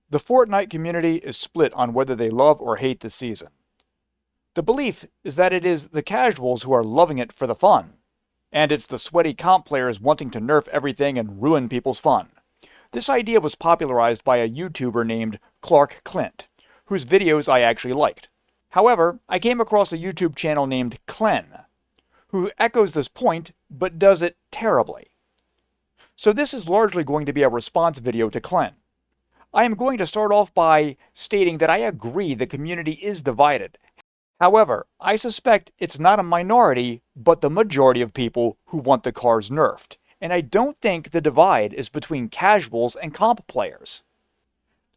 The Fortnite community is split on whether they love or hate the season. The belief is that it is the casuals who are loving it for the fun, and it's the sweaty comp players wanting to nerf everything and ruin people's fun. This idea was popularized by a YouTuber named Clark Clint, whose videos I actually liked. However, I came across a YouTube channel named Clen, who echoes this point, but does it terribly. So this is largely going to be a response video to Clen. I am going to start off by stating that I agree the community is divided. However, I suspect it's not a minority, but the majority of people who want the cars nerfed, and I don't think the divide is between casuals and comp players.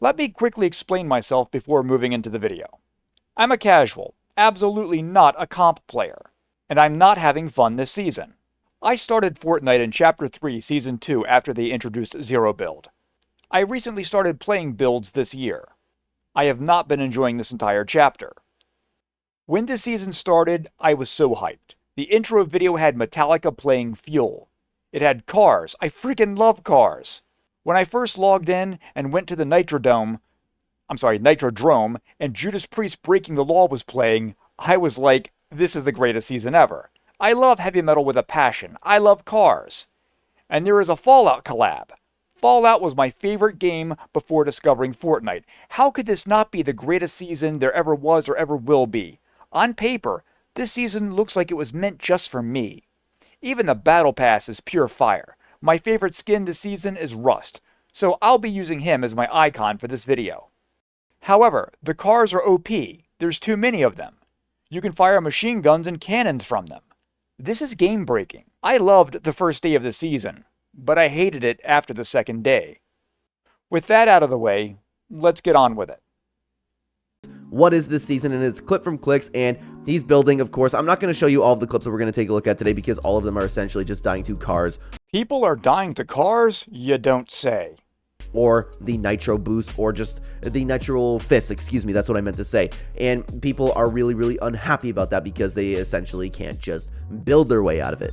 Let me quickly explain myself before moving into the video. I'm a casual, absolutely not a comp player, and I'm not having fun this season. I started Fortnite in Chapter 3, Season 2 after they introduced Zero Build. I recently started playing builds this year. I have not been enjoying this entire chapter. When this season started, I was so hyped. The intro video had Metallica playing Fuel. It had cars. I freaking love cars. When I first logged in and went to the Nitrodrome, and Judas Priest Breaking the Law was playing, I was like, this is the greatest season ever. I love heavy metal with a passion. I love cars. And there is a Fallout collab. Fallout was my favorite game before discovering Fortnite. How could this not be the greatest season there ever was or ever will be? On paper, this season looks like it was meant just for me. Even the Battle Pass is pure fire. My favorite skin this season is Rust, so I'll be using him as my icon for this video. However, the cars are OP. There's too many of them. You can fire machine guns and cannons from them. This is game-breaking. I loved the first day of the season, but I hated it after the second day. With that out of the way, let's get on with it. What is this season? And it's clip from clicks, and he's building, of course. I'm not going to show you all of the clips that we're going to take a look at today because all of them are essentially just dying to cars. People are dying to cars? You don't say. Or the nitro boost, or just the nitro fist, excuse me, that's what I meant to say. And people are really unhappy about that because they essentially can't just build their way out of it.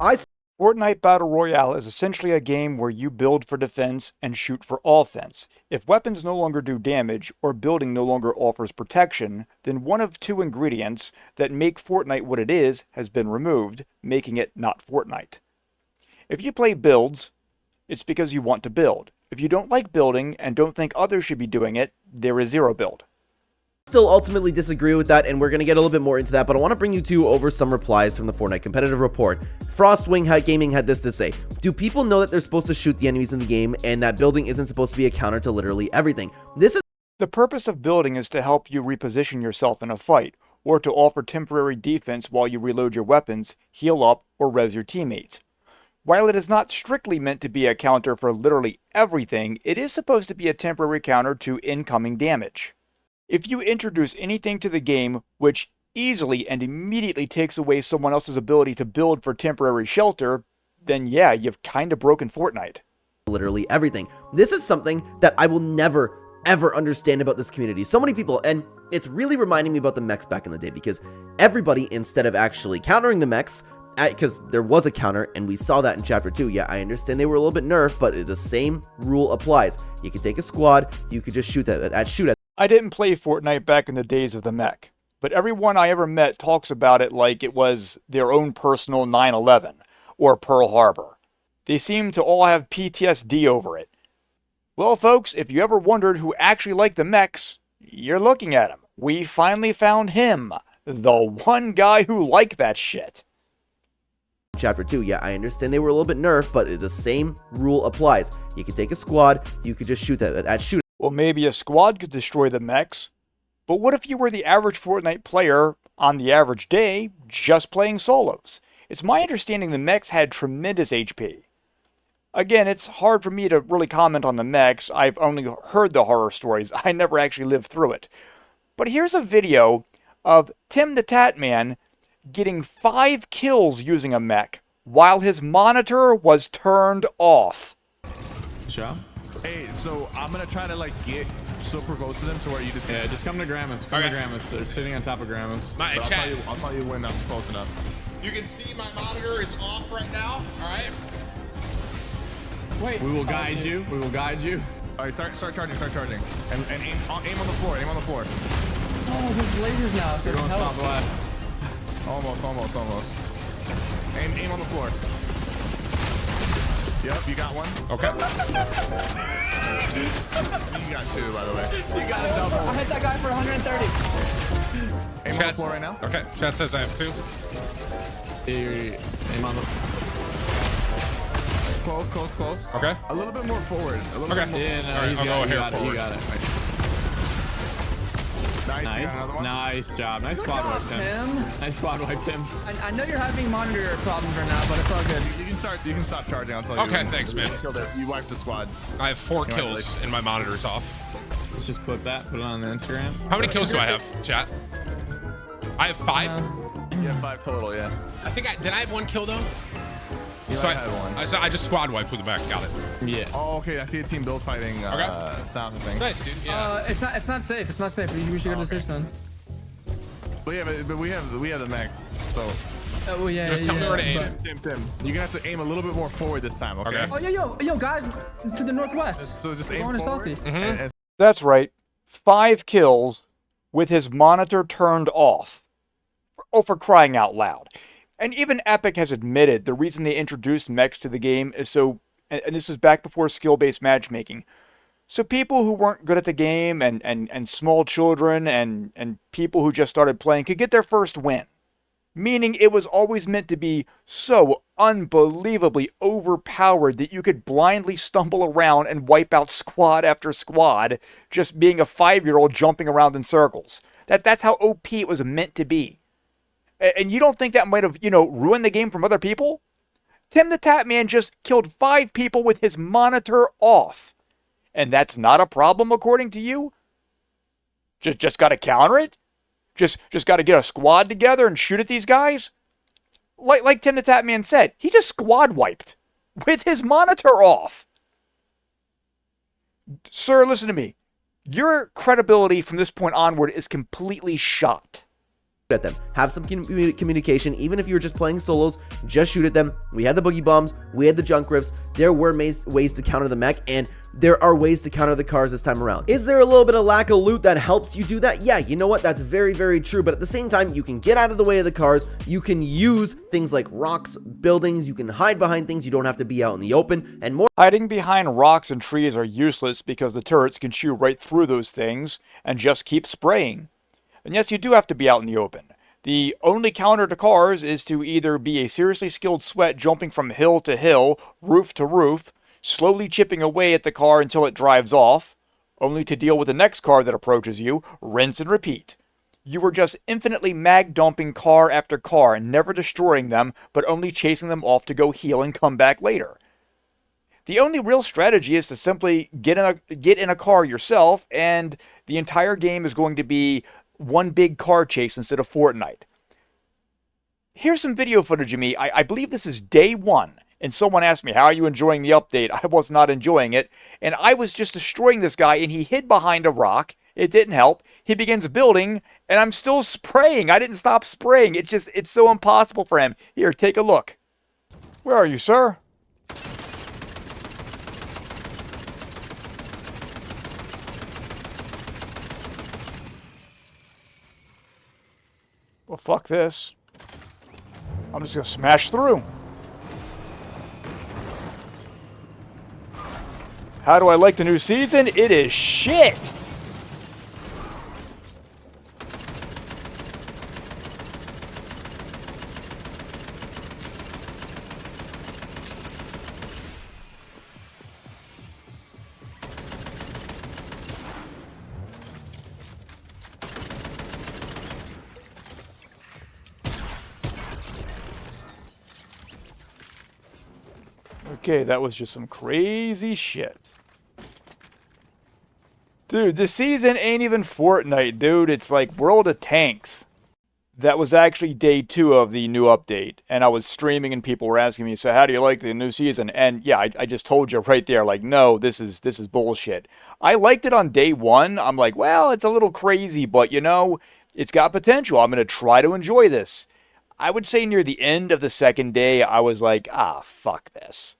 Fortnite Battle Royale is essentially a game where you build for defense and shoot for offense. If weapons no longer do damage, or building no longer offers protection, then one of two ingredients that make Fortnite what it is has been removed, making it not Fortnite. If you play builds, it's because you want to build. If you don't like building and don't think others should be doing it, there is Zero Build. Still ultimately disagree with that, and we're going to get a little bit more into that, but I want to bring you two over some replies from the Fortnite competitive report. Frostwing Gaming had this to say: do people know that they're supposed to shoot the enemies in the game and that building isn't supposed to be a counter to literally everything? The purpose of building is to help you reposition yourself in a fight, or to offer temporary defense while you reload your weapons, heal up, or res your teammates. While it is not strictly meant to be a counter for literally everything, it is supposed to be a temporary counter to incoming damage. If you introduce anything to the game which easily and immediately takes away someone else's ability to build for temporary shelter, then yeah, you've kinda broken Fortnite. Literally everything. This is something that I will never ever understand about this community. So many people, and it's really reminding me about the mechs back in the day, because everybody, instead of actually countering the mechs, because there was a counter, and we saw that in Chapter 2. Yeah, I understand they were a little bit nerfed, but the same rule applies. You could take a squad, you could just shoot at. I didn't play Fortnite back in the days of the mech, but everyone I ever met talks about it like it was their own personal 9/11 or Pearl Harbor. They seem to all have PTSD over it. Well, folks, if you ever wondered who actually liked the mechs, you're looking at him. We finally found him, the one guy who liked that shit. Chapter 2, yeah, I understand they were a little bit nerfed, but the same rule applies. You could take a squad, you could just shoot at. Well, maybe a squad could destroy the mechs, but what if you were the average Fortnite player on the average day, just playing solos? It's my understanding the mechs had tremendous HP. Again, it's hard for me to really comment on the mechs. I've only heard the horror stories. I never actually lived through it. But here's a video of Tim the Tatman getting 5 kills using a mech while his monitor was turned off. Show? Hey, so I'm gonna try to like get super close to them to where you just just come to Grandma's. Come to Grandma's. They're sitting on top of Grandma's. I'll tell you when I'm close enough. You can see my monitor is off right now. All right. Wait. We will guide you. We will guide you. All right, start charging, and aim on the floor, aim on the floor. Oh, there's lasers now. You're going southwest. Almost. Aim on the floor. Yep, you got one. Okay. You got two, by the way. You got a double. I hit that guy for 130. Aim on the floor right now. Okay. Chat says I have 2. Aim on the. Close. Okay. A little bit more forward. A little Okay. bit more. Yeah, no, All right, he's I'll got go it. here You got it. You forward. got it. Nice. You got another one? Nice job. Nice Good squad job, wiped him. Tim. Nice squad wiped him. I know you're having monitor problems right now, but it's all good. You can stop charging. I'll tell you. Okay, when- thanks, man. You wiped the squad. I have 4 You're right, kills and my monitor's off. Let's just clip that. Put it on the Instagram. How many kills do I have, chat? I have 5. You have 5 total, yeah. I think did I have 1 kill though? You So might have one. I just squad wiped with the back. Got it. Yeah. Oh, okay. I see a team build fighting south of things. Nice, dude. Yeah. It's not safe. It's not safe. We should go to the safe zone. But yeah, but we have the mech. So Oh well, yeah. Just tell me where to aim but- it. Tim, you're gonna have to aim a little bit more forward this time, okay? Okay. Oh yo, guys, to the northwest. So just We're aim going to forward. salty. And That's right. 5 kills with his monitor turned off. Oh, for crying out loud. And even Epic has admitted the reason they introduced mechs to the game is so, and this was back before skill-based matchmaking, so people who weren't good at the game and small children and people who just started playing could get their first win. Meaning it was always meant to be so unbelievably overpowered that you could blindly stumble around and wipe out squad after squad, just being a 5-year-old jumping around in circles. That's how OP it was meant to be. And you don't think that might have, ruined the game from other people? Tim the Tatman just killed 5 people with his monitor off. And that's not a problem according to you? Just got to counter it? Just got to get a squad together and shoot at these guys? Like Tim the Tatman said, he just squad wiped with his monitor off. Sir, listen to me. Your credibility from this point onward is completely shot. At them. Have some communication. Even if you were just playing solos, just shoot at them. We had the boogie bombs. We had the junk rifts. There were ways to counter the mech, and there are ways to counter the cars this time around. Is there a little bit of lack of loot that helps you do that? Yeah, you know what? That's very, very true. But at the same time, you can get out of the way of the cars. You can use things like rocks, buildings. You can hide behind things. You don't have to be out in the open. And more. Hiding behind rocks and trees are useless because the turrets can shoot right through those things and just keep spraying. And yes, you do have to be out in the open. The only counter to cars is to either be a seriously skilled sweat jumping from hill to hill, roof to roof, slowly chipping away at the car until it drives off, only to deal with the next car that approaches you, rinse and repeat. You were just infinitely mag dumping car after car, never destroying them, but only chasing them off to go heal and come back later. The only real strategy is to simply get in a car yourself, and the entire game is going to be one big car chase instead of Fortnite. Here's some video footage of me. I believe this is day 1, and someone asked me, how are you enjoying the update? I was not enjoying it, and I was just destroying this guy, and he hid behind a rock. It didn't help. He begins building, and I'm still spraying. I didn't stop spraying. It's so impossible for him. Here, take a look. Where are you, sir? Well, fuck this. I'm just gonna smash through. How do I like the new season? It is shit! Okay, that was just some crazy shit. Dude, this season ain't even Fortnite, dude. It's like World of Tanks. That was actually day 2 of the new update, and I was streaming and people were asking me, so how do you like the new season? And yeah, I just told you right there, like, no, this is bullshit. I liked it on day 1. I'm like, well, it's a little crazy, but it's got potential. I'm going to try to enjoy this. I would say near the end of the second day, I was like, fuck this.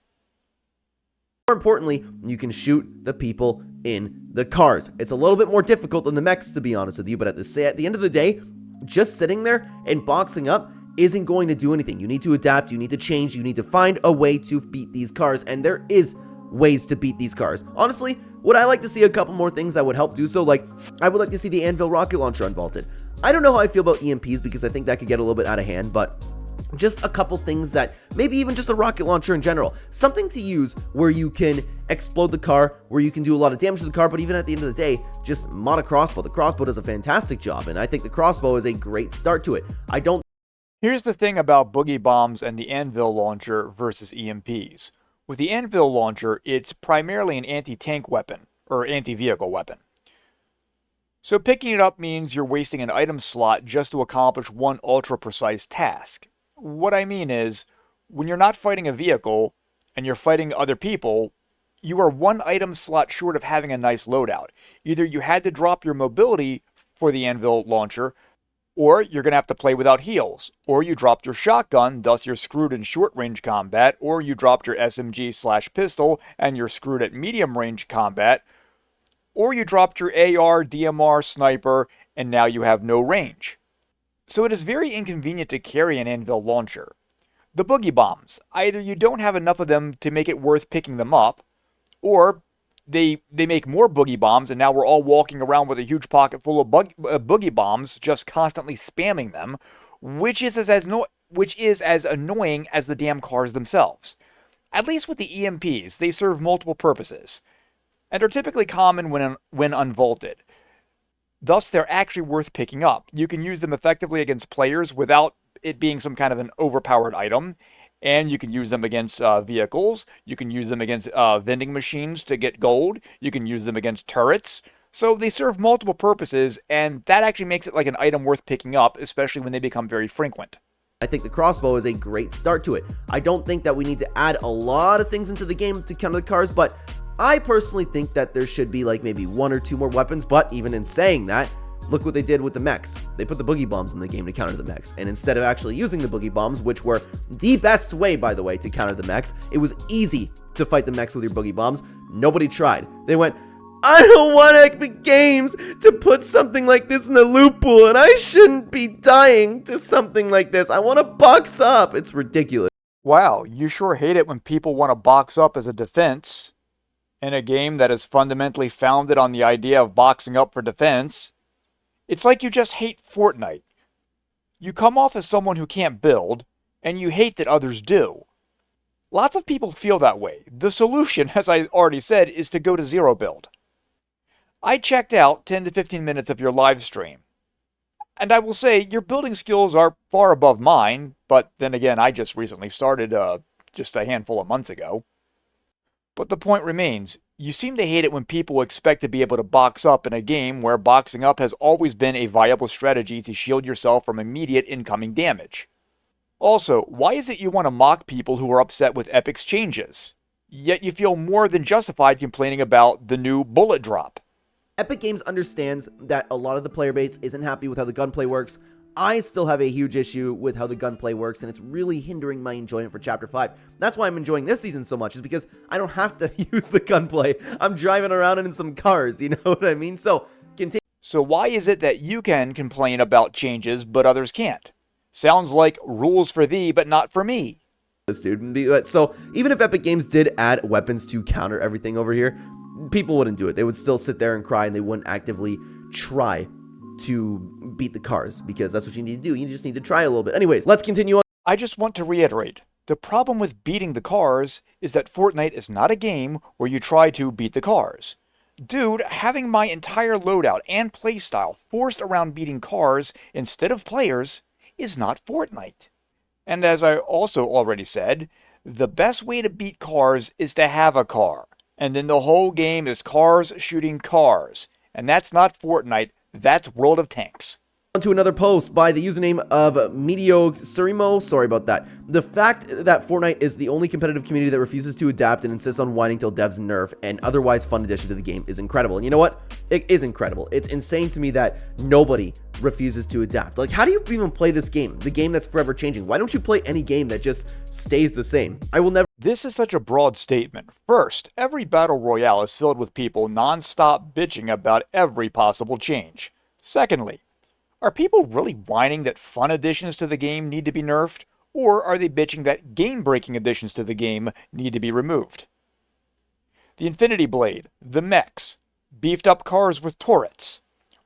More importantly, you can shoot the people in the cars. It's a little bit more difficult than the mechs, to be honest with you, but at the end of the day, just sitting there and boxing up isn't going to do anything. You need to adapt, you need to change, you need to find a way to beat these cars, and there is ways to beat these cars. Honestly, would I like to see a couple more things that would help do so? Like, I would like to see the Anvil rocket launcher unvaulted. I don't know how I feel about EMPs because I think that could get a little bit out of hand, but just a couple things that, maybe even just a rocket launcher in general, something to use where you can explode the car, where you can do a lot of damage to the car, but even at the end of the day, just mod a crossbow. The crossbow does a fantastic job, and I think the crossbow is a great start to it. Here's the thing about boogie bombs and the Anvil launcher versus EMPs. With the Anvil launcher, it's primarily an anti-tank weapon, or anti-vehicle weapon. So picking it up means you're wasting an item slot just to accomplish one ultra-precise task. What I mean is, when you're not fighting a vehicle, and you're fighting other people, you are one item slot short of having a nice loadout. Either you had to drop your mobility for the Anvil launcher, or you're going to have to play without heals, or you dropped your shotgun, thus you're screwed in short-range combat, or you dropped your SMG/pistol, and you're screwed at medium-range combat, or you dropped your AR, DMR, sniper, and now you have no range. So it is very inconvenient to carry an Anvil launcher. The boogie bombs, either you don't have enough of them to make it worth picking them up, or they make more boogie bombs, and now we're all walking around with a huge pocket full of boogie bombs, just constantly spamming them, which is as annoying as the damn cars themselves. At least with the EMPs, they serve multiple purposes, and are typically common when unvaulted. Thus, they're actually worth picking up. You can use them effectively against players without it being some kind of an overpowered item, and you can use them against vehicles. You can use them against vending machines to get gold. You can use them against turrets. So they serve multiple purposes, and that actually makes it like an item worth picking up, especially when they become very frequent. I think the crossbow is a great start to it. I don't think that we need to add a lot of things into the game to counter the cars, but I personally think that there should be like maybe one or two more weapons. But even in saying that, look what they did with the mechs. They put the boogie bombs in the game to counter the mechs. And instead of actually using the boogie bombs, which were the best way, by the way, to counter the mechs, it was easy to fight the mechs with your boogie bombs. Nobody tried. They went, I don't want Epic Games to put something like this in the loot pool, and I shouldn't be dying to something like this. I want to box up. It's ridiculous. Wow, you sure hate it when people want to box up as a defense in a game that is fundamentally founded on the idea of boxing up for defense. It's like you just hate Fortnite. You come off as someone who can't build, and you hate that others do. Lots of people feel that way. The solution, as I already said, is to go to zero build. I checked out 10 to 15 minutes of your live stream, and I will say your building skills are far above mine, but then again, I just recently started just a handful of months ago. But the point remains, you seem to hate it when people expect to be able to box up in a game where boxing up has always been a viable strategy to shield yourself from immediate incoming damage. Also, why is it you want to mock people who are upset with Epic's changes, yet you feel more than justified complaining about the new bullet drop? Epic Games understands that a lot of the player base isn't happy with how the gunplay works. I still have a huge issue with how the gunplay works, and it's really hindering my enjoyment for Chapter 5. That's why I'm enjoying this season so much, is because I don't have to use the gunplay. I'm driving around in some cars, you know what I mean? So why is it that you can complain about changes, but others can't? Sounds like rules for thee, but not for me. Dude. So even if Epic Games did add weapons to counter everything over here, people wouldn't do it. They would still sit there and cry, and they wouldn't actively try to beat the cars, because that's what you need to do. You just need to try a little bit. Anyways, let's continue on. I just want to reiterate, the problem with beating the cars is that Fortnite is not a game where you try to beat the cars. Dude, having my entire loadout and playstyle forced around beating cars instead of players is not Fortnite. And as I also already said, the best way to beat cars is to have a car. And then the whole game is cars shooting cars. And that's not Fortnite, that's World of Tanks. To another post by the username of Medio Surimo. Sorry about that. The fact that Fortnite is the only competitive community that refuses to adapt and insists on whining till devs nerf an otherwise fun addition to the game is incredible. And you know what? It is incredible. It's insane to me that nobody refuses to adapt. Like, how do you even play this game? The game that's forever changing. Why don't you play any game that just stays the same? I will never. This is such a broad statement. First, every battle royale is filled with people non-stop bitching about every possible change. Secondly, are people really whining that fun additions to the game need to be nerfed, or are they bitching that game-breaking additions to the game need to be removed? The Infinity Blade, the mechs, beefed up cars with turrets.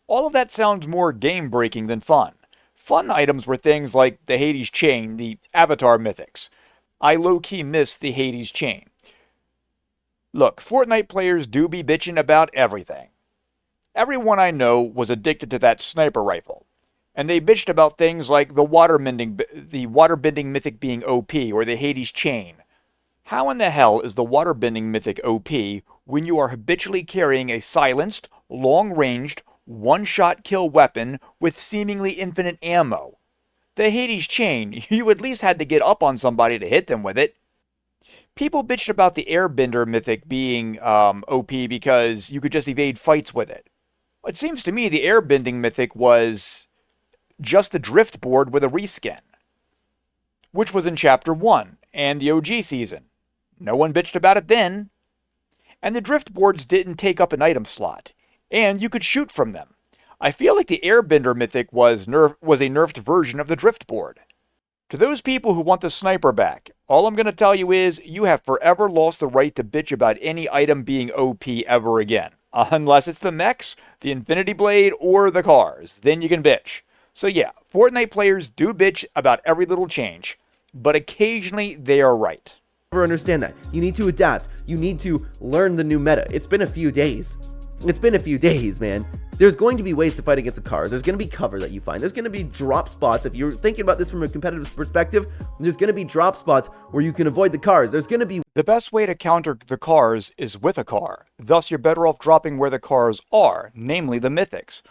All of that sounds more game-breaking than fun. Fun items were things like the Hades chain, the Avatar mythics. I low-key miss the Hades chain. Look, Fortnite players do be bitching about everything. Everyone I know was addicted to that sniper rifle, and they bitched about things like the waterbending mythic being OP or the Hades chain. How in the hell is the waterbending mythic OP when you are habitually carrying a silenced, long-ranged, one-shot kill weapon with seemingly infinite ammo? The Hades chain, you at least had to get up on somebody to hit them with it. People bitched about the airbender mythic being OP because you could just evade fights with it. It seems to me the airbending mythic was just a drift board with a reskin, which was in Chapter 1 and the OG season. No one bitched about it then. And the drift boards didn't take up an item slot, and you could shoot from them. I feel like the airbender mythic was a nerfed version of the drift board. To those people who want the sniper back, all I'm going to tell you is you have forever lost the right to bitch about any item being OP ever again. Unless it's the mechs, the Infinity Blade, or the cars. Then you can bitch. So yeah, Fortnite players do bitch about every little change, but occasionally they are right. Never understand that. You need to adapt. You need to learn the new meta. It's been a few days. It's been a few days, man. There's going to be ways to fight against the cars. There's going to be cover that you find. There's going to be drop spots. If you're thinking about this from a competitive perspective, there's going to be drop spots where you can avoid the cars. There's going to be... The best way to counter the cars is with a car. Thus, you're better off dropping where the cars are, namely the mythics.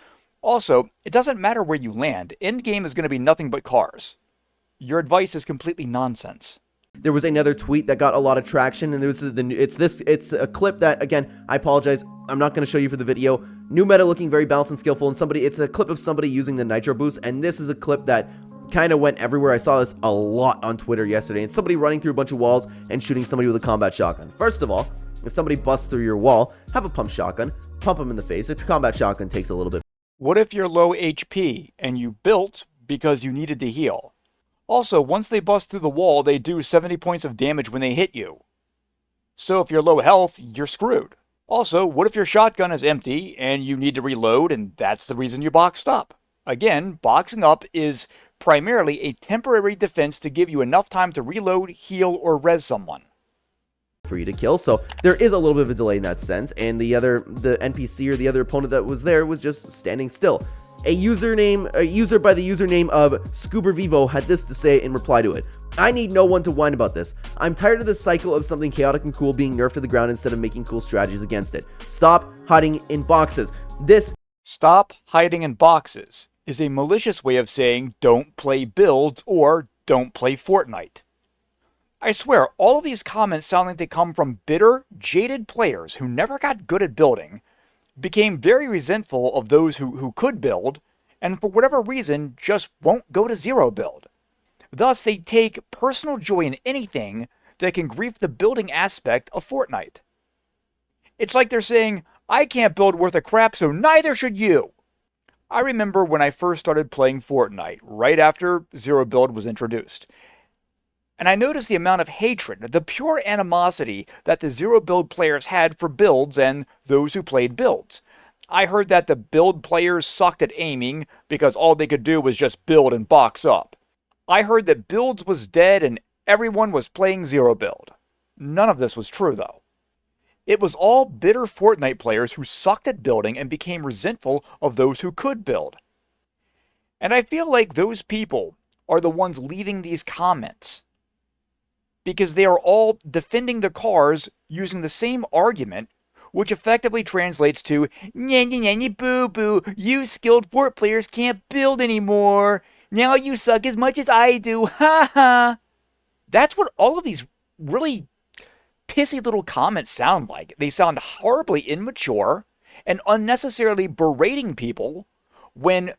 Also, it doesn't matter where you land. Endgame is going to be nothing but cars. Your advice is completely nonsense. There was another tweet that got a lot of traction, and it's a clip that, again, I apologize, I'm not going to show you for the video. New meta looking very balanced and skillful, and it's a clip of somebody using the nitro boost, and this is a clip that kind of went everywhere. I saw this a lot on Twitter yesterday, and somebody running through a bunch of walls and shooting somebody with a combat shotgun. First of all, if somebody busts through your wall, have a pump shotgun, pump them in the face. A combat shotgun takes a little bit. What if you're low HP and you built because you needed to heal? Also, once they bust through the wall, they do 70 points of damage when they hit you. So if you're low health, you're screwed. Also, what if your shotgun is empty and you need to reload and that's the reason you boxed up? Again, boxing up is primarily a temporary defense to give you enough time to reload, heal, or res someone. For you to kill, so there is a little bit of a delay in that sense, and the NPC or the other opponent that was there was just standing still. A user by the username of Scuba Vivo had this to say in reply to it. I need no one to whine about this. I'm tired of this cycle of something chaotic and cool being nerfed to the ground instead of making cool strategies against it. Stop hiding in boxes. Stop hiding in boxes is a malicious way of saying don't play builds or don't play Fortnite. I swear, all of these comments sound like they come from bitter, jaded players who never got good at building, became very resentful of those who could build, and for whatever reason just won't go to zero build. Thus, they take personal joy in anything that can grief the building aspect of Fortnite. It's like they're saying, I can't build worth a crap, so neither should you. I remember when I first started playing Fortnite, right after Zero Build was introduced. And I noticed the amount of hatred, the pure animosity that the Zero Build players had for builds and those who played builds. I heard that the build players sucked at aiming because all they could do was just build and box up. I heard that builds was dead and everyone was playing Zero Build. None of this was true though. It was all bitter Fortnite players who sucked at building and became resentful of those who could build. And I feel like those people are the ones leaving these comments, because they are all defending the cars using the same argument which effectively translates to, "Nya nya nya nya boo boo, you skilled Fort players can't build anymore. Now you suck as much as I do, ha ha." That's what all of these really pissy little comments sound like. They sound horribly immature and unnecessarily berating people when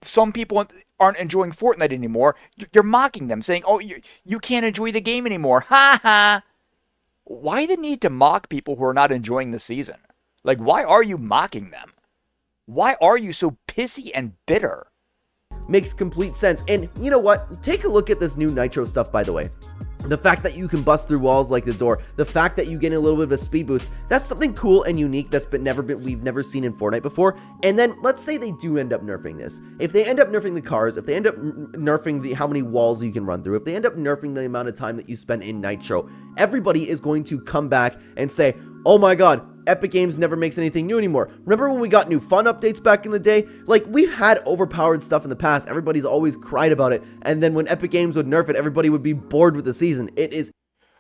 some people aren't enjoying Fortnite anymore. You're mocking them, saying, "Oh, you can't enjoy the game anymore, ha ha." Why the need to mock people who are not enjoying the season? Like, why are you mocking them? Why are you so pissy and bitter? Makes complete sense. And you know what? Take a look at this new Nitro stuff, by the way. The fact that you can bust through walls like the door, the fact that you get a little bit of a speed boost, that's something cool and unique that's we've never seen in Fortnite before. And then let's say they do end up nerfing this. If they end up nerfing the cars, if they end up nerfing how many walls you can run through, if they end up nerfing the amount of time that you spend in Nitro, everybody is going to come back and say, "Oh my god, Epic Games never makes anything new anymore." Remember when we got new fun updates back in the day? Like, we've had overpowered stuff in the past. Everybody's always cried about it. And then when Epic Games would nerf it, everybody would be bored with the season. It is...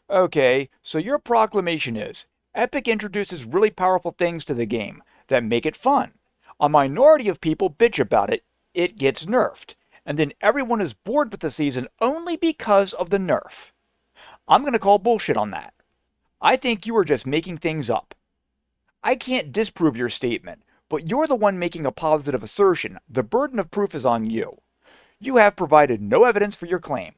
Okay, so your proclamation is, Epic introduces really powerful things to the game that make it fun. A minority of people bitch about it, it gets nerfed. And then everyone is bored with the season only because of the nerf. I'm going to call bullshit on that. I think you are just making things up. I can't disprove your statement, but you're the one making a positive assertion. The burden of proof is on you. You have provided no evidence for your claim.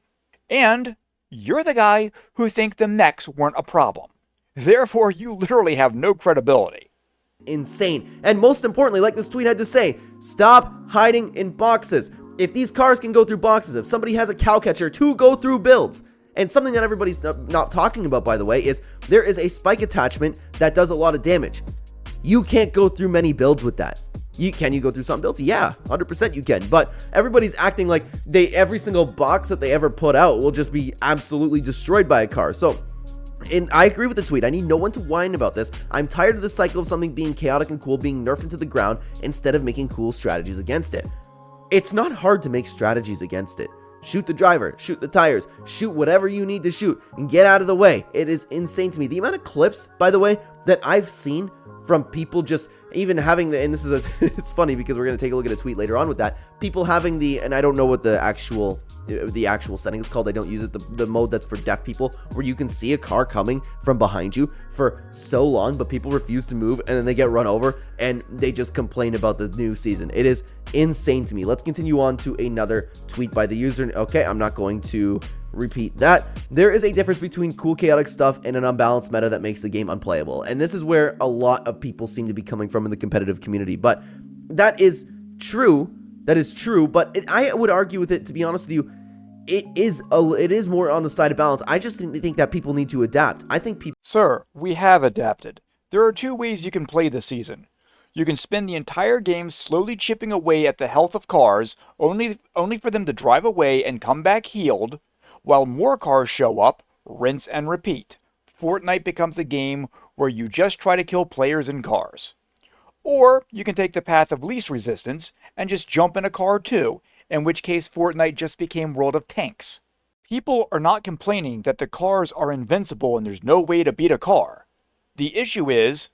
And you're the guy who think the mechs weren't a problem. Therefore, you literally have no credibility. insane. And most importantly, like this tweet had to say, stop hiding in boxes. If these cars can go through boxes, if somebody has a cow catcher to go through builds, and something that everybody's not talking about, by the way, is there is a spike attachment that does a lot of damage. You can't go through many builds with that. Can you go through some builds? Yeah, 100% you can. But everybody's acting like every single box that they ever put out will just be absolutely destroyed by a car. So, and I agree with the tweet. I need no one to whine about this. I'm tired of the cycle of something being chaotic and cool being nerfed into the ground instead of making cool strategies against it. It's not hard to make strategies against it. Shoot the driver, shoot the tires, shoot whatever you need to shoot, and get out of the way. It is insane to me. The amount of clips, by the way, that I've seen from people just even having and this is it's funny because we're going to take a look at a tweet later on with that, people having and I don't know what the actual setting is called, I don't use it, the mode that's for deaf people, where you can see a car coming from behind you for so long, but people refuse to move, and then they get run over, and they just complain about the new season. It is insane to me. Let's continue on to another tweet by the user. Okay, I'm not going to repeat that. There is a difference between cool chaotic stuff and an unbalanced meta that makes the game unplayable, and this is where a lot of people seem to be coming from in the competitive community. But that is true. But I would argue with it, to be honest with you, it is more on the side of balance. I just think that people need to adapt. I think people... Sir, we have adapted. There are two ways you can play this season. You can spend the entire game slowly chipping away at the health of cars, only for them to drive away and come back healed, while more cars show up, rinse and repeat. Fortnite becomes a game where you just try to kill players and cars. Or you can take the path of least resistance and just jump in a car too, in which case Fortnite just became World of Tanks. People are not complaining that the cars are invincible and there's no way to beat a car. The issue is,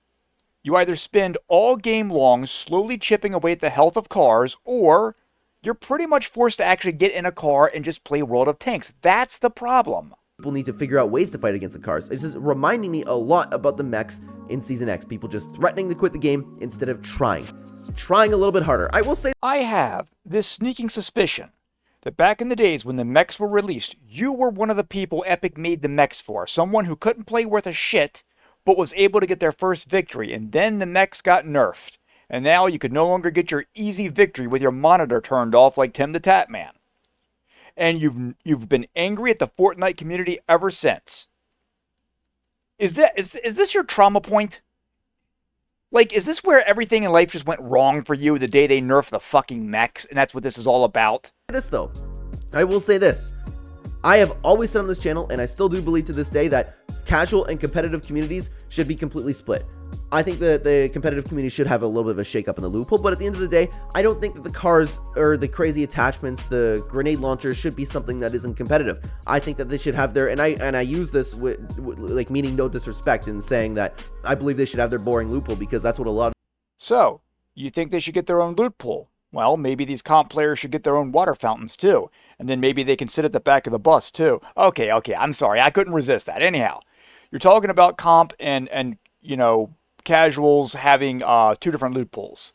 you either spend all game long slowly chipping away at the health of cars, or you're pretty much forced to actually get in a car and just play World of Tanks. That's the problem. People need to figure out ways to fight against the cars. This is reminding me a lot about the mechs in Season X. People just threatening to quit the game instead of trying a little bit harder. I will say, I have this sneaking suspicion that back in the days when the mechs were released, you were one of the people Epic made the mechs for. Someone who couldn't play worth a shit, but was able to get their first victory, and then the mechs got nerfed. And now you could no longer get your easy victory with your monitor turned off like Tim the Tap Man. And you've been angry at the Fortnite community ever since. Is this your trauma point? Like, is this where everything in life just went wrong for you the day they nerfed the fucking mechs, and that's what this is all about? this though, I will say this. I have always said on this channel, and I still do believe to this day, that casual and competitive communities should be completely split. I think that the competitive community should have a little bit of a shake up in the loophole, but at the end of the day, I don't think that the cars or the crazy attachments, the grenade launchers should be something that isn't competitive. I think that they should have their, and I use this with like meaning no disrespect in saying that I believe they should have their boring loophole, because that's what a lot of So, you think they should get their own loot pool? Well, maybe these comp players should get their own water fountains too, and then maybe they can sit at the back of the bus too. Okay, I'm sorry, I couldn't resist that. Anyhow, you're talking about comp and you know, casuals having two different loot pools.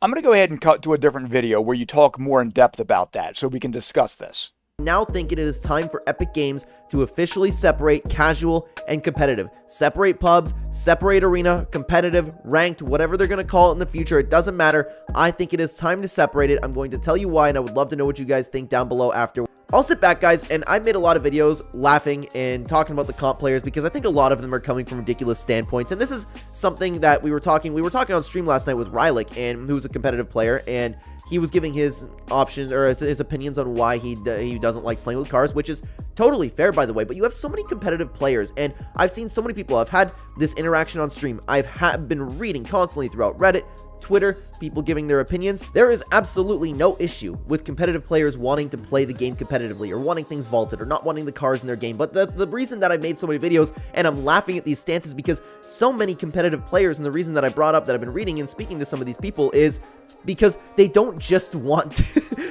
I'm going to go ahead and cut to a different video where you talk more in depth about that so we can discuss this. now think it is time for Epic Games to officially separate casual and competitive. Separate pubs, separate arena, competitive, ranked, whatever they're going to call it in the future. It doesn't matter. I think it is time to separate it. I'm going to tell you why, and I would love to know what you guys think down below after. I'll sit back, guys, and I've made a lot of videos laughing and talking about the comp players because I think a lot of them are coming from ridiculous standpoints, and this is something that we were talking on stream last night with Rylick, and who's a competitive player, and he was giving his options or his opinions on why he doesn't like playing with cars, which is totally fair, by the way. But you have so many competitive players, and I've seen so many people. I've had this interaction on stream. I've been reading constantly throughout Reddit, Twitter, people giving their opinions. There is absolutely no issue with competitive players wanting to play the game competitively or wanting things vaulted or not wanting the cars in their game. But the reason that I made so many videos and I'm laughing at these stances because so many competitive players, and the reason that I brought up that I've been reading and speaking to some of these people is because they don't just want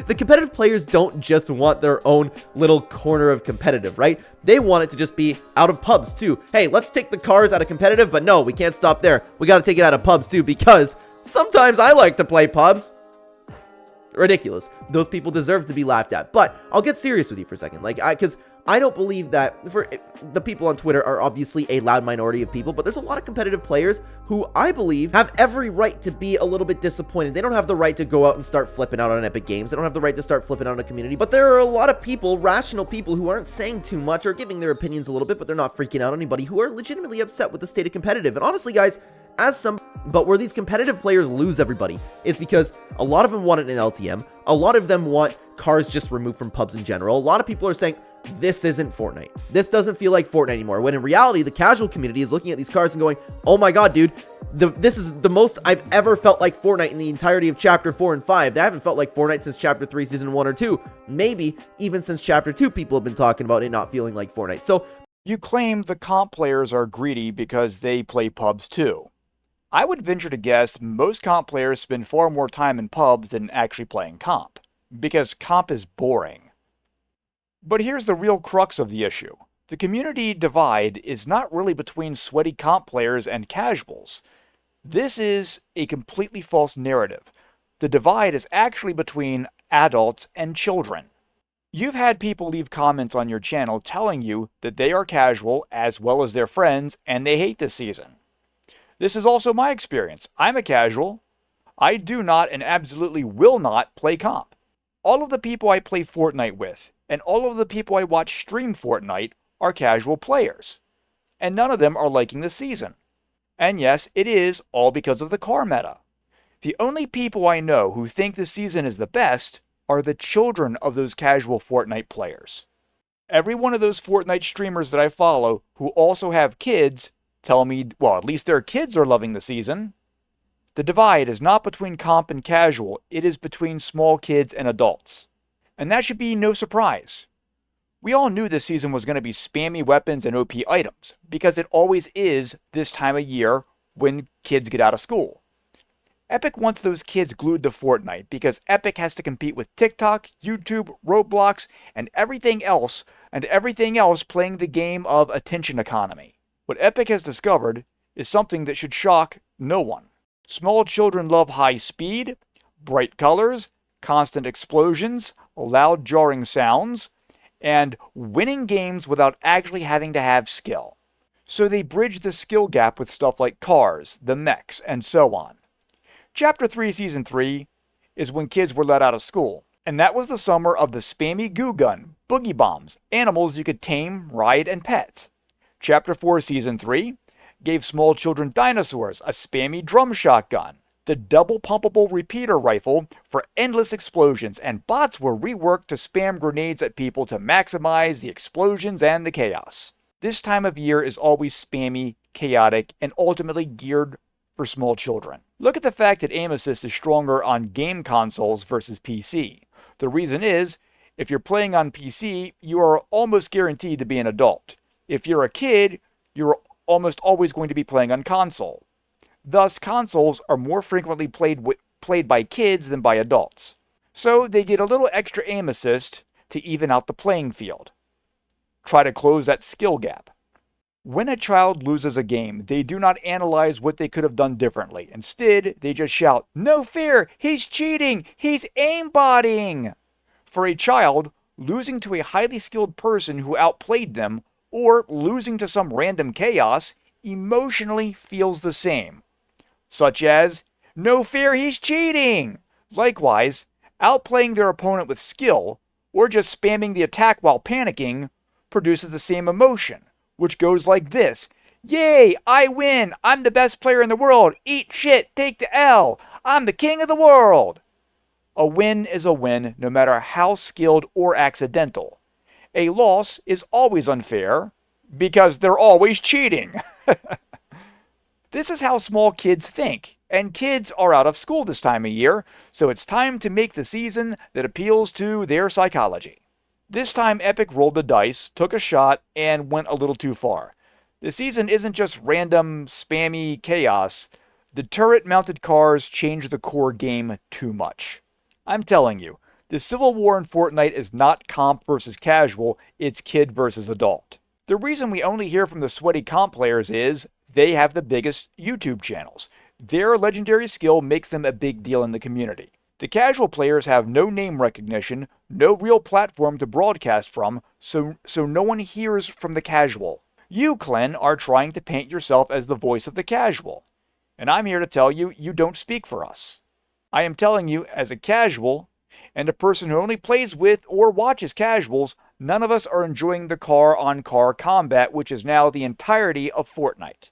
the competitive players don't just want their own little corner of competitive, right? They want it to just be out of pubs too. Hey, let's take the cars out of competitive, but no, we can't stop there. We got to take it out of pubs too, because sometimes I like to play pubs. Ridiculous. Those people deserve to be laughed at. But I'll get serious with you for a second. Because I don't believe that for the people on Twitter are obviously a loud minority of people, but there's a lot of competitive players who I believe have every right to be a little bit disappointed. They don't have the right to go out and start flipping out on Epic Games. They don't have the right to start flipping out on a community. But there are a lot of people, rational people, who aren't saying too much or giving their opinions a little bit, but they're not freaking out on anybody, who are legitimately upset with the state of competitive. And honestly, guys, but where these competitive players lose everybody is because a lot of them want it in LTM. A lot of them want cars just removed from pubs in general. A lot of people are saying, this isn't Fortnite. This doesn't feel like Fortnite anymore. When in reality, the casual community is looking at these cars and going, oh my god, dude, this is the most I've ever felt like Fortnite in the entirety of Chapter 4 and 5. They haven't felt like Fortnite since Chapter 3, Season 1 or 2. Maybe even since Chapter 2, people have been talking about it not feeling like Fortnite. So, you claim the comp players are greedy because they play pubs too. I would venture to guess most comp players spend far more time in pubs than actually playing comp, because comp is boring. But here's the real crux of the issue. The community divide is not really between sweaty comp players and casuals. This is a completely false narrative. The divide is actually between adults and children. You've had people leave comments on your channel telling you that they are casual as well as their friends and they hate this season. This is also my experience. I'm a casual. I do not and absolutely will not play comp. All of the people I play Fortnite with and all of the people I watch stream Fortnite are casual players. And none of them are liking the season. And yes, it is all because of the car meta. The only people I know who think the season is the best are the children of those casual Fortnite players. Every one of those Fortnite streamers that I follow who also have kids tell me, well, at least their kids are loving the season. The divide is not between comp and casual, it is between small kids and adults. And that should be no surprise. We all knew this season was going to be spammy weapons and OP items, because it always is this time of year when kids get out of school. Epic wants those kids glued to Fortnite because Epic has to compete with TikTok, YouTube, Roblox, and everything else playing the game of attention economy. What Epic has discovered is something that should shock no one. Small children love high speed, bright colors, constant explosions, loud jarring sounds, and winning games without actually having to have skill. So they bridge the skill gap with stuff like cars, the mechs, and so on. Chapter 3 Season 3 is when kids were let out of school, and that was the summer of the spammy goo gun, boogie bombs, animals you could tame, ride, and pet. Chapter 4 Season 3 gave small children dinosaurs, a spammy drum shotgun, the double pumpable repeater rifle for endless explosions, and bots were reworked to spam grenades at people to maximize the explosions and the chaos. This time of year is always spammy, chaotic, and ultimately geared for small children. Look at the fact that aim assist is stronger on game consoles versus PC. The reason is, if you're playing on PC, you are almost guaranteed to be an adult. If you're a kid, you're almost always going to be playing on console. Thus, consoles are more frequently played by kids than by adults. So they get a little extra aim assist to even out the playing field. Try to close that skill gap. When a child loses a game, they do not analyze what they could have done differently. Instead, they just shout, "No fair! He's cheating! He's aimbotting!" For a child, losing to a highly skilled person who outplayed them, or losing to some random chaos, emotionally feels the same. Such as, "No fair, he's cheating!" Likewise, outplaying their opponent with skill, or just spamming the attack while panicking, produces the same emotion, which goes like this: "Yay, I win! I'm the best player in the world! Eat shit, take the L! I'm the king of the world!" A win is a win, no matter how skilled or accidental. A loss is always unfair, because they're always cheating. This is how small kids think, and kids are out of school this time of year, so it's time to make the season that appeals to their psychology. This time Epic rolled the dice, took a shot, and went a little too far. The season isn't just random, spammy chaos. The turret-mounted cars change the core game too much. I'm telling you, the civil war in Fortnite is not comp versus casual, it's kid versus adult. The reason we only hear from the sweaty comp players is they have the biggest YouTube channels. Their legendary skill makes them a big deal in the community. The casual players have no name recognition, no real platform to broadcast from, so no one hears from the casual. You, Clen, are trying to paint yourself as the voice of the casual. And I'm here to tell you, you don't speak for us. I am telling you, as a casual, and a person who only plays with or watches casuals, none of us are enjoying the car-on-car combat, which is now the entirety of Fortnite.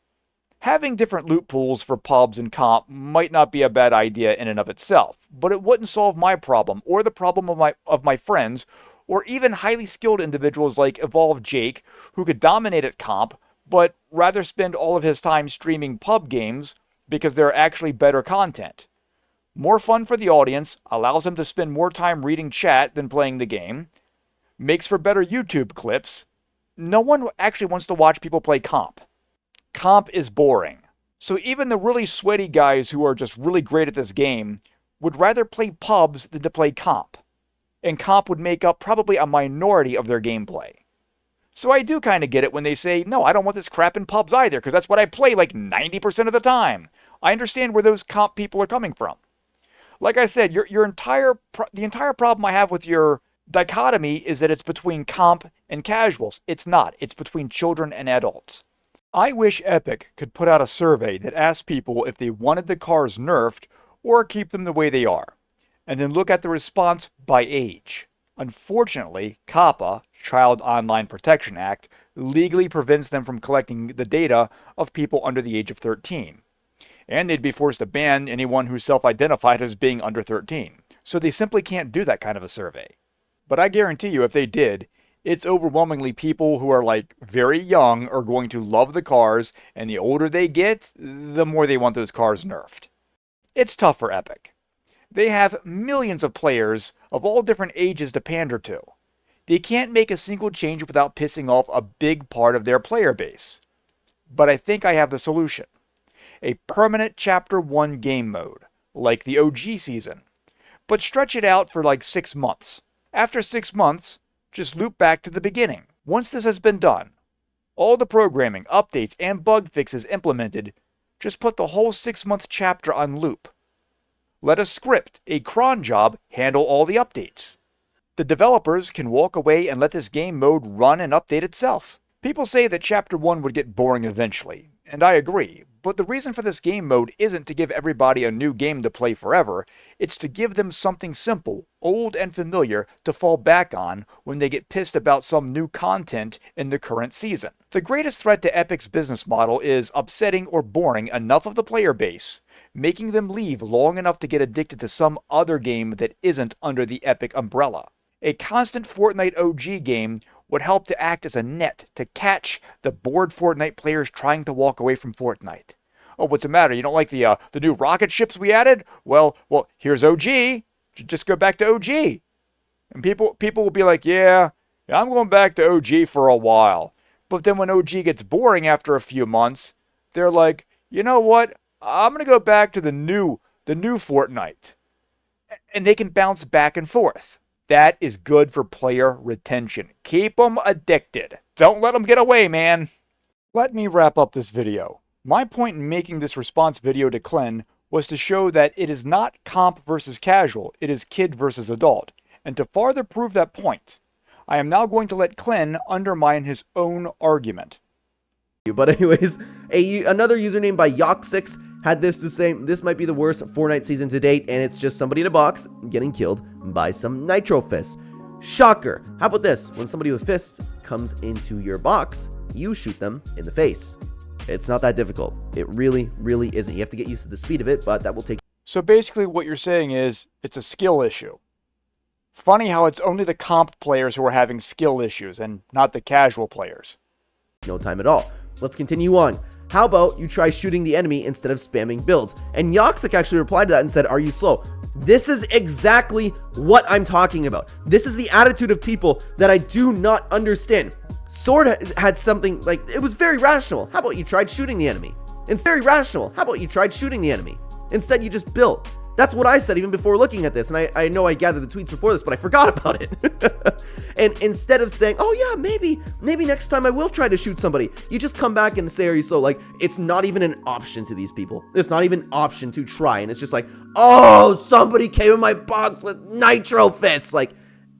Having different loot pools for pubs and comp might not be a bad idea in and of itself, but it wouldn't solve my problem, or the problem of my friends, or even highly skilled individuals like Evolved Jake, who could dominate at comp, but rather spend all of his time streaming pub games because they're actually better content. More fun for the audience, allows him to spend more time reading chat than playing the game, makes for better YouTube clips. No one actually wants to watch people play comp. Comp is boring. So even the really sweaty guys who are just really great at this game would rather play pubs than to play comp. And comp would make up probably a minority of their gameplay. So I do kind of get it when they say, no, I don't want this crap in pubs either, because that's what I play like 90% of the time. I understand where those comp people are coming from. Like I said, the entire problem I have with your dichotomy is that it's between comp and casuals. It's not. It's between children and adults. I wish Epic could put out a survey that asked people if they wanted the cars nerfed or keep them the way they are, and then look at the response by age. Unfortunately, COPPA, Child Online Protection Act, legally prevents them from collecting the data of people under the age of 13. And they'd be forced to ban anyone who self-identified as being under 13. So they simply can't do that kind of a survey. But I guarantee you, if they did, it's overwhelmingly people who are like very young are going to love the cars, and the older they get, the more they want those cars nerfed. It's tough for Epic. They have millions of players of all different ages to pander to. They can't make a single change without pissing off a big part of their player base. But I think I have the solution. A permanent Chapter 1 game mode, like the OG season. But stretch it out for like 6 months. After 6 months, just loop back to the beginning. Once this has been done, all the programming, updates, and bug fixes implemented, just put the whole 6-month chapter on loop. Let a script, a cron job, handle all the updates. The developers can walk away and let this game mode run and update itself. People say that Chapter 1 would get boring eventually, and I agree, but the reason for this game mode isn't to give everybody a new game to play forever, it's to give them something simple, old and familiar to fall back on when they get pissed about some new content in the current season. The greatest threat to Epic's business model is upsetting or boring enough of the player base, making them leave long enough to get addicted to some other game that isn't under the Epic umbrella. A constant Fortnite OG game would help to act as a net to catch the bored Fortnite players trying to walk away from Fortnite. Oh, what's the matter? You don't like the new rocket ships we added? Well, here's OG. Just go back to OG. And people will be like, yeah, I'm going back to OG for a while. But then when OG gets boring after a few months, they're like, you know what? I'm going to go back to the new Fortnite. And they can bounce back and forth. That is good for player retention. Keep them addicted. Don't let them get away, man. Let me wrap up this video. My point in making this response video to Clen was to show that it is not comp versus casual, it is kid versus adult. And to farther prove that point, I am now going to let Clen undermine his own argument. But anyways, another username by Yox6 had this to say, this might be the worst Fortnite season to date, and it's just somebody in a box getting killed by some nitro fists. Shocker. How about this? When somebody with fists comes into your box, you shoot them in the face. It's not that difficult. It really, really isn't. You have to get used to the speed of it, but that will take... So basically what you're saying is, it's a skill issue. Funny how it's only the comp players who are having skill issues, and not the casual players. No time at all. Let's continue on. How about you try shooting the enemy instead of spamming builds? And Yoxic actually replied to that and said, are you slow? This is exactly what I'm talking about. This is the attitude of people that I do not understand. Sword had something like, it was very rational. How about you tried shooting the enemy? It's very rational. How about you tried shooting the enemy? Instead, you just built. That's what I said even before looking at this. And I know I gathered the tweets before this, but I forgot about it. And instead of saying, oh yeah, maybe next time I will try to shoot somebody, you just come back and say, are you so? Like, it's not even an option to these people. It's not even an option to try. And it's just like, oh, somebody came in my box with nitro fists. Like,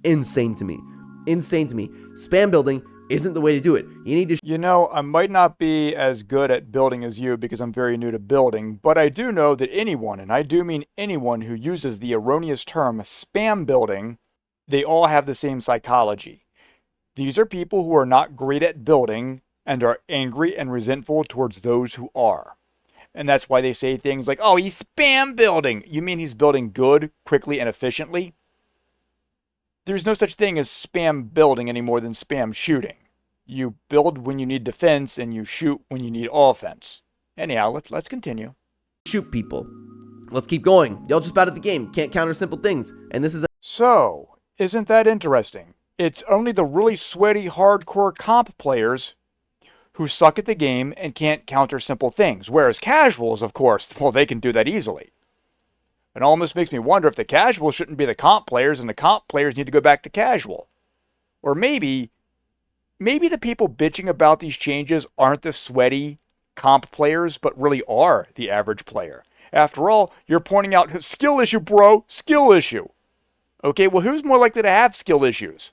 insane to me. Insane to me. Spam building isn't the way to do it. You need to... You know, I might not be as good at building as you because I'm very new to building, but I do know that anyone, and I do mean anyone who uses the erroneous term spam building, they all have the same psychology. These are people who are not great at building and are angry and resentful towards those who are. And that's why they say things like, oh, he's spam building. You mean he's building good, quickly, and efficiently? There's no such thing as spam building any more than spam shooting. You build when you need defense, and you shoot when you need offense. Anyhow, let's continue. Shoot people. Let's keep going. Y'all just bad at the game. Can't counter simple things. And this is... So, isn't that interesting? It's only the really sweaty, hardcore comp players who suck at the game and can't counter simple things. Whereas casuals, of course, well, they can do that easily. It almost makes me wonder if the casuals shouldn't be the comp players and the comp players need to go back to casual. Or maybe the people bitching about these changes aren't the sweaty comp players, but really are the average player. After all, you're pointing out, skill issue, bro, skill issue. Okay, well, who's more likely to have skill issues?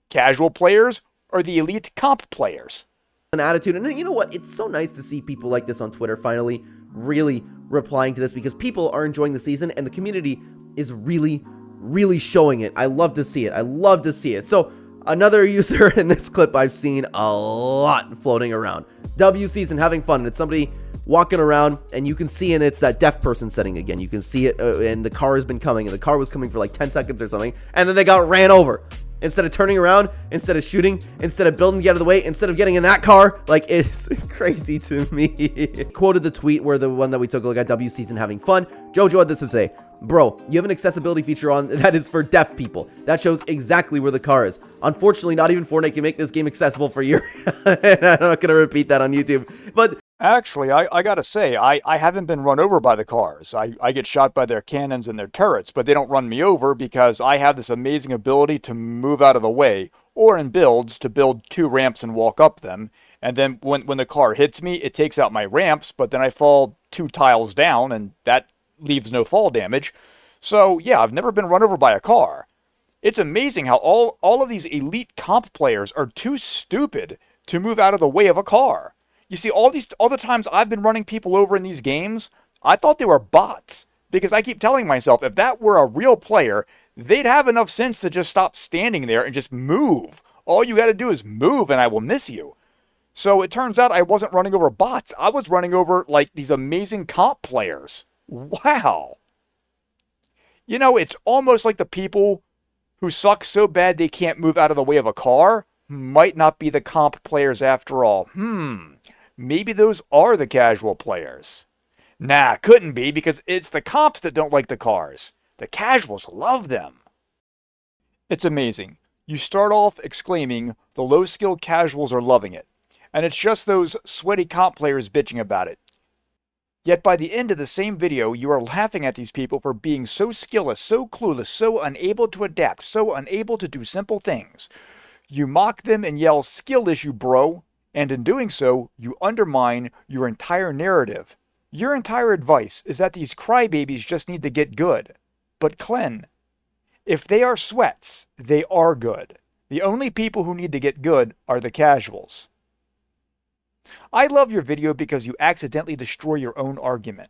Casual players or the elite comp players? An attitude. And you know what? It's so nice to see people like this on Twitter finally really replying to this, because people are enjoying the season and the community is really, really showing it. I love to see it. I love to see it. So another user in this clip I've seen a lot floating around. W season having fun. And it's somebody walking around and you can see, and it's that deaf person setting again. You can see it, and the car has been coming, and the car was coming for like 10 seconds or something, and then they got ran over. Instead of turning around, instead of shooting, instead of building to get out of the way, instead of getting in that car, like, it's crazy to me. Quoted the tweet where the one that we took a look at, W season having fun. Jojo had this to say, bro, you have an accessibility feature on that is for deaf people. That shows exactly where the car is. Unfortunately, not even Fortnite can make this game accessible for you. I'm not going to repeat that on YouTube. But actually, I gotta say, I haven't been run over by the cars. I get shot by their cannons and their turrets, but they don't run me over because I have this amazing ability to move out of the way, or in builds, to build 2 ramps and walk up them. And then when the car hits me, it takes out my ramps, but then I fall 2 tiles down, and that leaves no fall damage. So yeah, I've never been run over by a car. It's amazing how all of these elite comp players are too stupid to move out of the way of a car. You see, all the times I've been running people over in these games, I thought they were bots. Because I keep telling myself, if that were a real player, they'd have enough sense to just stop standing there and just move. All you gotta do is move and I will miss you. So it turns out I wasn't running over bots. I was running over, like, these amazing comp players. Wow. You know, it's almost like the people who suck so bad they can't move out of the way of a car might not be the comp players after all. Maybe those are the casual players. Nah, couldn't be, because it's the comps that don't like the cars. The casuals love them. It's amazing. You start off exclaiming, the low-skill casuals are loving it. And it's just those sweaty comp players bitching about it. Yet by the end of the same video, you are laughing at these people for being so skillless, so clueless, so unable to adapt, so unable to do simple things. You mock them and yell, skill issue, bro. And in doing so, you undermine your entire narrative. Your entire advice is that these crybabies just need to get good. But Clen, if they are sweats, they are good. The only people who need to get good are the casuals. I love your video because you accidentally destroy your own argument.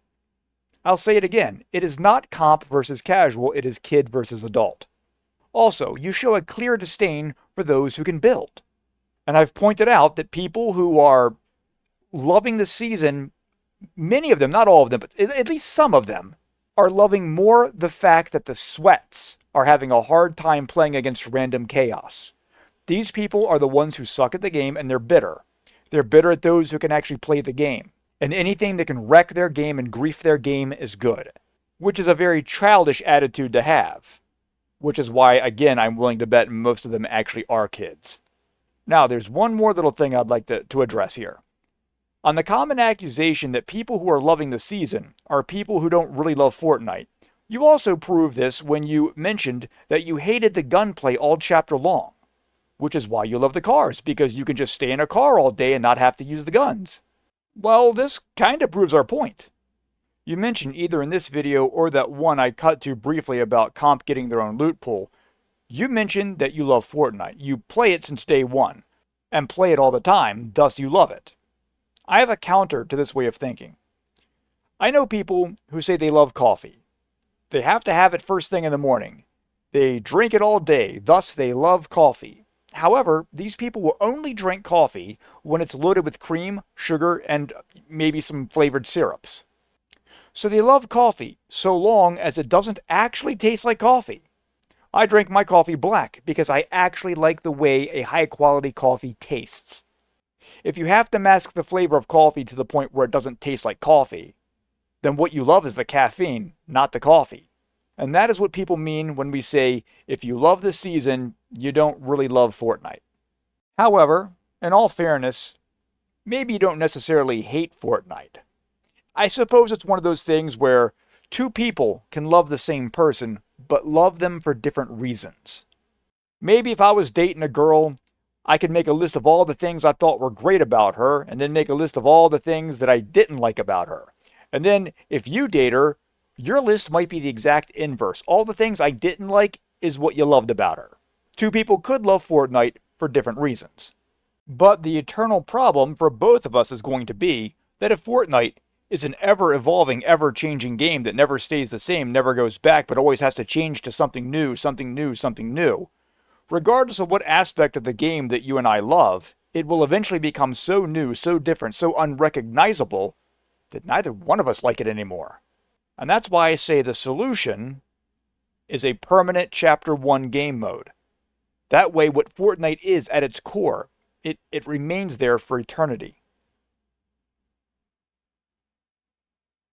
I'll say it again, it is not comp versus casual, it is kid versus adult. Also, you show a clear disdain for those who can build. And I've pointed out that people who are loving the season, many of them, not all of them, but at least some of them, are loving more the fact that the sweats are having a hard time playing against random chaos. These people are the ones who suck at the game and they're bitter. They're bitter at those who can actually play the game. And anything that can wreck their game and grief their game is good. Which is a very childish attitude to have. Which is why, again, I'm willing to bet most of them actually are kids. Now, there's one more little thing I'd like to address here. On the common accusation that people who are loving the season are people who don't really love Fortnite, you also proved this when you mentioned that you hated the gunplay all chapter long. Which is why you love the cars, because you can just stay in a car all day and not have to use the guns. Well, this kind of proves our point. You mentioned either in this video or that one I cut to briefly about comp getting their own loot pool, you mentioned that you love Fortnite. You play it since day one, and play it all the time, thus you love it. I have a counter to this way of thinking. I know people who say they love coffee. They have to have it first thing in the morning. They drink it all day, thus they love coffee. However, these people will only drink coffee when it's loaded with cream, sugar, and maybe some flavored syrups. So they love coffee so long as it doesn't actually taste like coffee. I drink my coffee black because I actually like the way a high-quality coffee tastes. If you have to mask the flavor of coffee to the point where it doesn't taste like coffee, then what you love is the caffeine, not the coffee. And that is what people mean when we say, if you love the season, you don't really love Fortnite. However, in all fairness, maybe you don't necessarily hate Fortnite. I suppose it's one of those things where two people can love the same person, but love them for different reasons. Maybe if I was dating a girl, I could make a list of all the things I thought were great about her, and then make a list of all the things that I didn't like about her. And then, if you date her, your list might be the exact inverse. All the things I didn't like is what you loved about her. Two people could love Fortnite for different reasons. But the eternal problem for both of us is going to be that if Fortnite is an ever-evolving, ever-changing game that never stays the same, never goes back, but always has to change to something new, something new, something new, regardless of what aspect of the game that you and I love, it will eventually become so new, so different, so unrecognizable that neither one of us like it anymore. And that's why I say the solution is a permanent Chapter 1 game mode. That way, what Fortnite is at its core, it remains there for eternity.